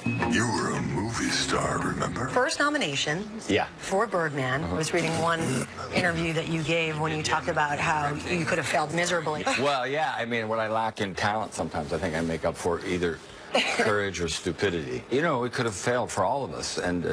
You were a movie star, remember? First nomination for Birdman. I was reading one interview that you gave when you talked about how you could have failed miserably. Well, yeah, I mean, what I lack in talent sometimes, I think I make up for either courage or stupidity. You know, it could have failed for all of us, and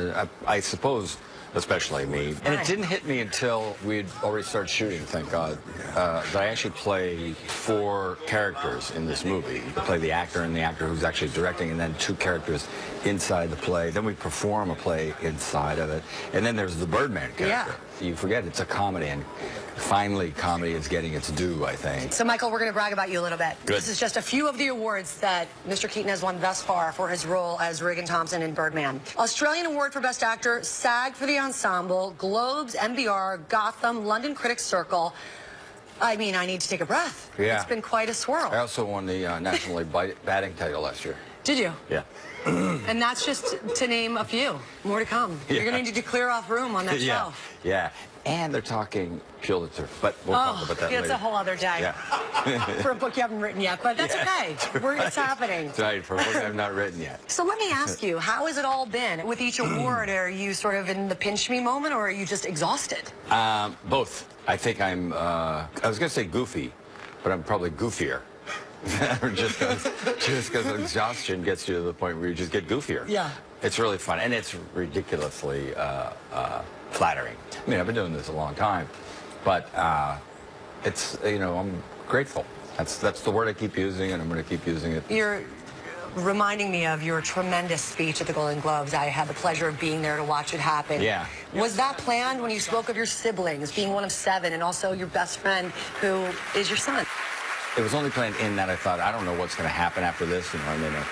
I suppose, especially me. And it didn't hit me until we'd already started shooting, thank God, that I actually play 4 characters in this movie. I play the actor and the actor who's actually directing, and then 2 characters inside the play. Then we perform a play inside of it. And then there's the Birdman character. Yeah. You forget it's a comedy, and finally comedy is getting its due, I think. So, Michael, we're going to brag about you a little bit. Good. This is just a few of the awards that Mr. Keaton has won thus far for his role as Regan Thompson in Birdman. Australian Award for Best Actor, SAG for the Ensemble, Globes, MBR, Gotham, London Critics Circle. I mean, I need to take a breath. Yeah. It's been quite a swirl. I also won the National League batting title last year. Did you? Yeah. And that's just to name a few. More to come. Yeah. You're going to need to clear off room on that Yeah. shelf. Yeah. And they're talking Pulitzer, but we'll talk about that it's later. a whole other day. Yeah. For a book you haven't written yet, but that's okay. It's happening. That's right, for a book I've not written yet. So let me ask you, how has it all been? With each award, are you sort of in the pinch me moment, or are you just exhausted? Both. I think I'm, I was going to say goofy, but I'm probably goofier. just because exhaustion gets you to the point where you just get goofier. Yeah. It's really fun, and it's ridiculously flattering. I mean, I've been doing this a long time, but it's, you know, I'm grateful. That's the word I keep using, and I'm going to keep using it. You're reminding me of your tremendous speech at the Golden Globes. I had the pleasure of being there to watch it happen. Yeah. Was that planned when you spoke of your siblings, being one of 7, and also your best friend, who is your son? It was only planned in that I thought, I don't know what's going to happen after this. You know,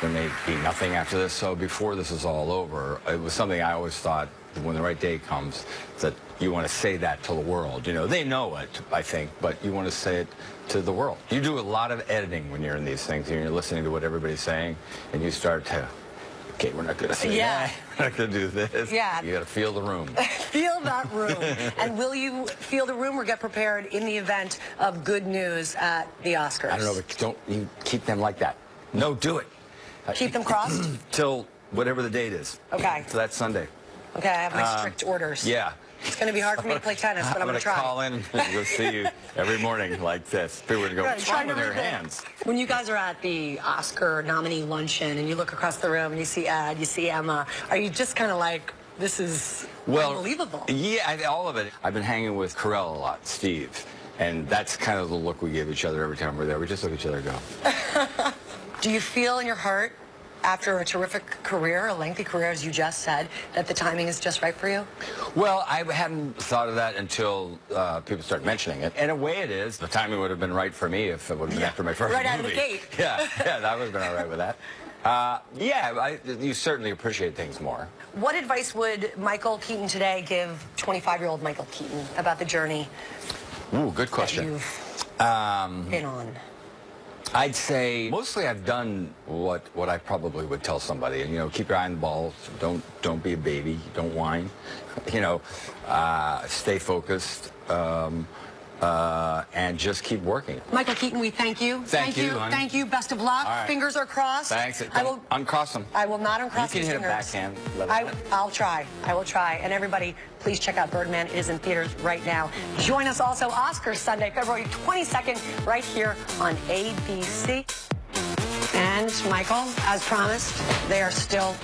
there may be nothing after this. So before this is all over, it was something I always thought, when the right day comes, that you want to say that to the world. You know, they know it, I think, but you want to say it to the world. You do a lot of editing when you're in these things, and you're listening to what everybody's saying, and you start to, okay, we're not going to say that. We're not going to do this. Yeah. You got to feel the room. Feel that room. And will you feel the room or get prepared in the event of good news at the Oscars? I don't know, but don't you keep them like that. No, do it. Keep them crossed? Till whatever the date is. Okay. So that's Sunday. Okay, I have my strict orders. Yeah. It's going to be hard for me to play tennis, but I'm going to try. Call in and go see you every morning like this. People would go, what's wrong with their hands? When you guys are at the Oscar nominee luncheon and you look across the room and you see Ed, you see Emma, are you just kind of like, this is unbelievable? Yeah, all of it. I've been hanging with Carell a lot, Steve, and that's kind of the look we give each other every time we're there. We just look at each other and go. Do you feel in your heart, after a terrific career, a lengthy career, as you just said, that the timing is just right for you? Well, I hadn't thought of that until people started mentioning it. In a way it is. The timing would have been right for me if it would have been after my first movie. Right out of the gate. Yeah, that would have been all right with that. You certainly appreciate things more. What advice would Michael Keaton today give 25-year-old Michael Keaton about the journey Ooh, good question. that you've been on? I'd say mostly I've done what I probably would tell somebody, and you know, keep your eye on the ball. Don't be a baby. Don't whine. You know, stay focused, and just keep working. Michael Keaton, we thank you. Thank you, honey. Thank you. Best of luck. All right. Fingers are crossed. Thanks. Uncross them. I will not uncross You your can hit a fingers. backhand. I'll try. I will try. And everybody, please check out Birdman. It is in theaters right now. Join us also Oscars Sunday, February 22nd, right here on ABC. And Michael, as promised, they are still